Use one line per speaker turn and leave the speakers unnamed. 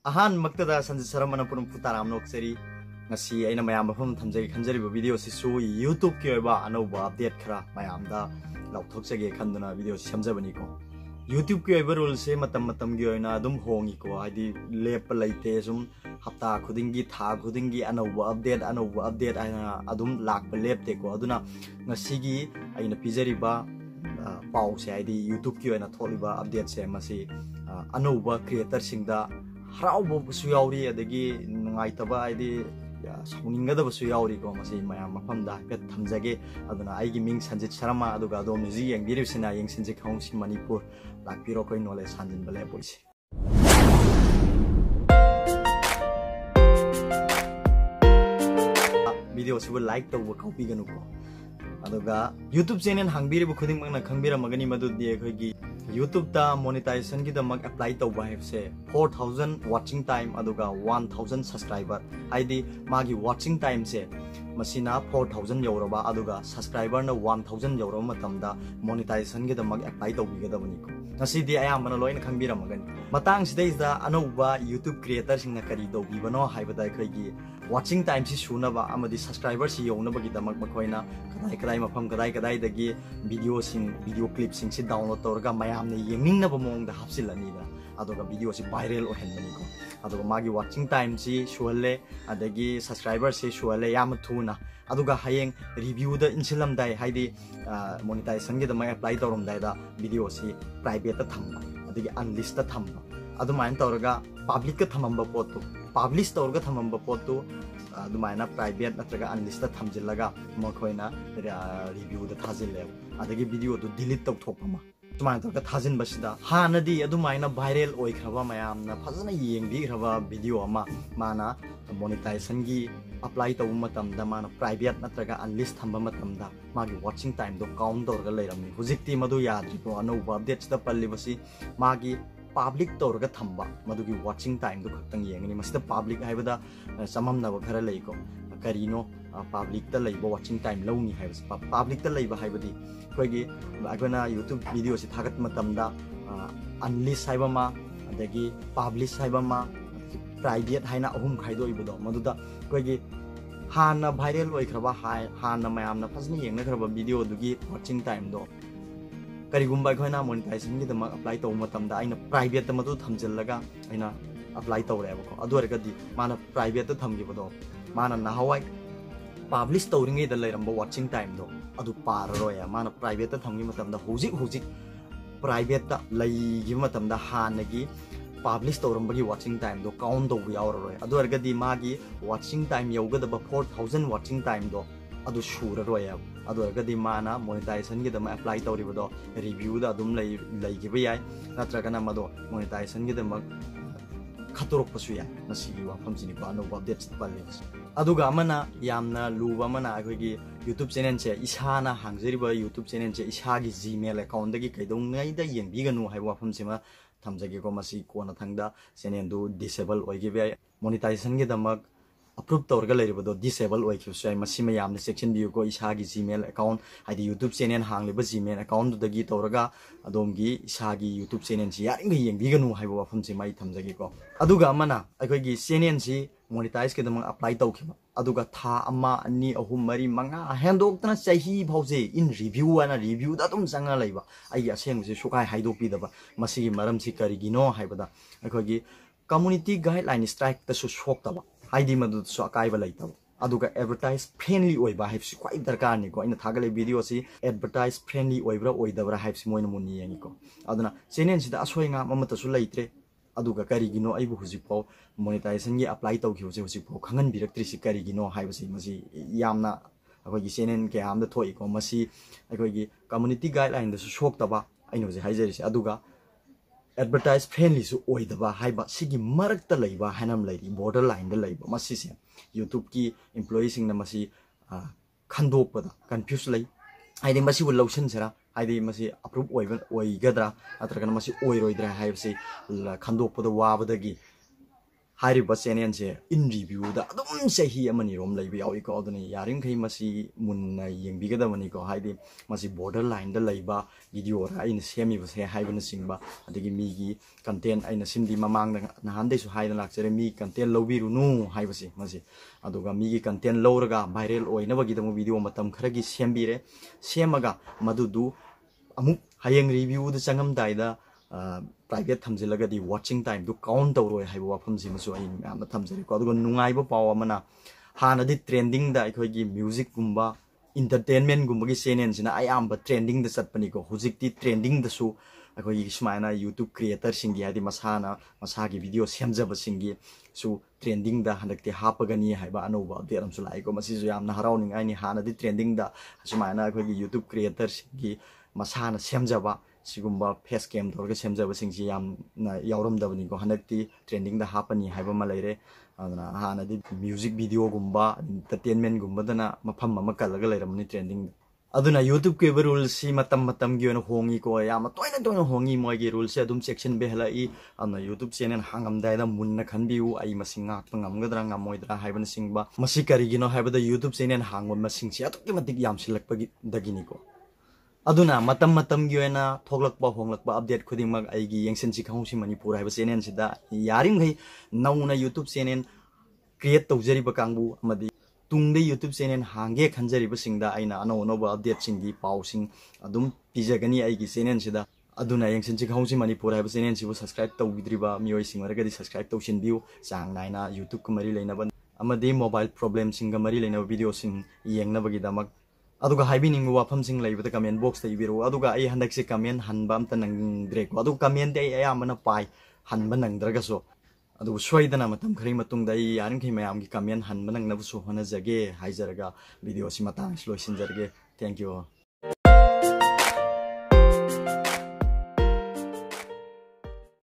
अहान मक्तदा संजित सरम Manappuram फुताराम नोक्सरी ngasi aina mayam mafam thamjagi khanjari ba video si su YouTube ki oiba anauba update khara mayam da lauthokjage khanduna video si samjabani ko YouTube ki oiba rule se matam gi oina adum hongi ko adi lep laite sum hapta khudingi tha khudingi anauba update aina adum lak ba lepte ko aduna ngasi gi aina pijari ba pau se adi YouTube ki oina tholiba update se masi anauba creator singda haraubo su yauri adagi nungaitaba adi sauningadabsu yauriko masi mayam mafamda pet thamjage aduna aigi ming sanjit sharma aduga adom ji yengbiribsina yengsinje khongsi manipur lakpiro koi knowledge sanjin bale poisi video sibu like to copy ganuko aduga YouTube channel hangbiribu khuding mangna khangbira magani madu die khogi YouTube ta monetization ki damak apply to ba se 4000 watching time aduga 1000 subscriber aidi magi watching time se masina 4000 yoraba aduga subscriber na 1000 yoraba matamda monetization ki damak apply to bigadabani ko ngasi di ayamana loina khangbira magani matang sidai da anouba YouTube creator singna kari do bibano haibada khogi watching time si suna ba amadi subscriber si yona ba gi damak makoina kadai mafam kadai dagi video clip sing si download torga mayam ne yengning na ba mong da hapsilani da adoga video si viral o henbani ko adoga magi watching time si shualle adagi subscriber si shualle yam thuna aduga hayeng review da insilam dai haidi monetization gi da mai apply torom dai da video si private ta thamba adagi unlist ta thamba adumain torga public ka thamamba potu publish torga thamamba potu adumaina private natraga unlist ta thamjillaga makoina review da thajille adagi video du delete tok thopama tumain torga thajin basida hanadi adumaina viral oi khraba mayamna phajana yengbi khraba video ama mana monetization gi apply to matamda mana private natraga unlist thamba matamda magi watching time do count torga leiramni hujikti madu yadri ko anova updates da palli basi magi public torga thamba madugi watching time do khaktang yengni masida public haibada samamna ba khara leiko karino public ta leiba watching time lowni haibas public ta leiba haibadi koigi agona YouTube video si thagat matamda unlist haibama adagi publish haibama private haina ahum khaido ibodo maduda koigi hana viral oi khraba hana mayamna phasni yengna khraba video dugi watching time do karigumba khoina monetization gi dama apply to matamda aina private ta madu thamjillaga aina apply to reba ko adu argadi mana private ta thamgi bodo mana nahawai publish tawringe da leiramba watching time do adu pararoya mana private ta thamgi matamda hujik private ta leigi matamda hanagi publish tawramba gi watching time do count do yauroi adu argadi magi watching time yogada 4000 watching time do adu shuraroya adu argadi mana monetization gi dama apply tawribodo review da adum lei gi ba yai natragana mado monetization gi dama khatorok pasu yai nasi wa famjini ko anu updates palis aduga amana yamna luba mana agogi YouTube channel che isana hangjeriba YouTube channel che isagi Gmail account dagi kaidong ngai da yengbiganu haiwa famsima thamjagi ko masi kona thangda channel du disable oigi ba monetization gi dama approve torga leiribodo disable oi khusai masima yamna section view ko isagi Gmail account haidi YouTube channel hangliba Gmail account dagi torga adomgi isagi YouTube channel si yaringa yengbiganu haiba wafam si mai thamjagi ko aduga amana akoigi channel si monetize ke damang apply tawkhiba aduga tha amma ani ahum mari manga handoktana chahi phause in review ana review da tum changa leiba ai aseng se sukai haidokpi daba masi maram si karigino haibada akoigi community guideline strike ta su sok taba haidi madu so akai ba leitaba aduga advertise friendly oiba haibsi kwai darkar ni ko ina thagale video si advertise friendly oibra oidabra haibsi moina muni yangi ko aduna channel sida asoinga mamata su leitre aduga karigino aibu hujikpo monetization gi apply tawkhiu se hujikpo khangan biraktri si karigino haibsi masi yamna akogi channel ke amda thoi ko masi akogi community guideline da su sok taba aino je haijeri si aduga advertise friendly su oidaba haiba sigi marakta leiba hanam leiri borderline da leiba masi se YouTube ki employee sing na masi khandokpada confuse lei haidi masi bu lotion sera haidi masi approve oigadra atragana masi oiroidra haibsi khandokpada wabadagi हारिबा channel से इन review दा अदुम सही अमनी रोम lab यावी को अदुनी यारिंग खै मसी मुन्ना यंगबिगदबनी को हाइदि मसी border line दा लैबा वीडियो रा इन सेमी बसे हाइबन सिंगबा अदगी मीगी कंटेंट आइना सिमदी ममांग नहान देसु हाइदन लाक्चरे मी कंटेंट लौबिरुनु हाइबसी मसी अदुगा मीगी कंटेंट लौरगा वायरल ओइनबगिदमु वीडियो मतम खरगी सेमबिरे सेमगा मदुदु अमुक हायंग रिव्यू दा चंगम दाइदा प्राइवेट थमजिलगदी वाचिंग टाइम दु काउंट तौरोय हाइबो वाफम जिमसु आई मैम थमजरे को अदुगा नुंगाइबो पाव अमना हानदि ट्रेंडिंग दा अखोगी म्यूजिक गुम्बा इंटरटेनमेंट गुम्बगी चैनल सिना अयाम ट्रेंडिंग दा चटपनी को हुजिकती ट्रेंडिंग दसु अखोगी सुमायना यूट्यूब क्रिएटर सिंगी हादि मसाना मसागी वीडियो सेमजब सिंगी सु ट्रेंडिंग दा हनकते हापगनी हाइबा अनोबा अपडेट अमसु लाइको मसिजु यामना हराउनिंगाइनि हानदि ट्रेंडिंग दा सुमायना अखोगी यूट्यूब क्रिएटर सिंगी मसाना सेमजबा सिगुम्बा फेस कैम तौरग सेमजब सिंगसी यामना यावरमदबनी को हनकती ट्रेंडिंग दा हापनी हाइबा मा लैरे अदना हानदि म्यूजिक वीडियो गुम्बा एंटरटेनमेंट गुम्बदना मफम अमा कलग लैरमनी ट्रेंडिंग अदुना यूट्यूब के रूल सी मतम गी ओन होंगी को याम तोयना होंगी मोइगी रूल से अदुम सेक्शन बेहलाई अदना यूट्यूब चैनल हांगमदाइदा मुन्ना खनबिउ आई मसिंग ngakpa ngamgadra ngamoidra haibana singba masi karigino haibada YouTube channel हांगम मसिंग से अतुकी मतिक यामसिलकपगी दगिनी को अदुना मतम गी ओना थोगलकपा होंगलकपा अपडेट खुदिंगमक आइगी यंगसेनसी खाउसी मणिपुर हाइबा चैनल सिदा यारिंगै नौना यूट्यूब चैनल क्रिएट तौजरिबा कांगबु अमदि तुंगदे यूट्यूब चैनल हांगे खंजरिबा सिंगदा आइना अनो अनोबा अपडेट सिंगी पाउसिंग अदुम पिजगनी आइगी चैनल सिदा अदुना यंगसेनसी खाउसी मणिपुर हाइबा चैनल सिबु सब्सक्राइब तौबिद्रिबा मियोय सिंगरगदि सब्सक्राइब तौसिनबिउ चांग नाइना यूट्यूब को मरी लेनबा अमदि मोबाइल प्रॉब्लम सिंगा मरी लेनबा वीडियो सिंग येंगनबगिदमक अदुगा हाइबिनिंग वाफम सिंग लैबदा कमेंट बॉक्स दा इबिरो अदुगा आई हंदक से कमेंट हनबा अमता नंगद्रे को अदु कमेंट दे अयामना पाइ हनबा नंगद्रगसो अदु सोइदना मतम खरि मतुंग दा यारिंग खै मयाम की कमेंट हनबा नंगनबसो होनजगे हाइजरगा वीडियो सि मतांग स्लोइसिनजरगे थैंक यू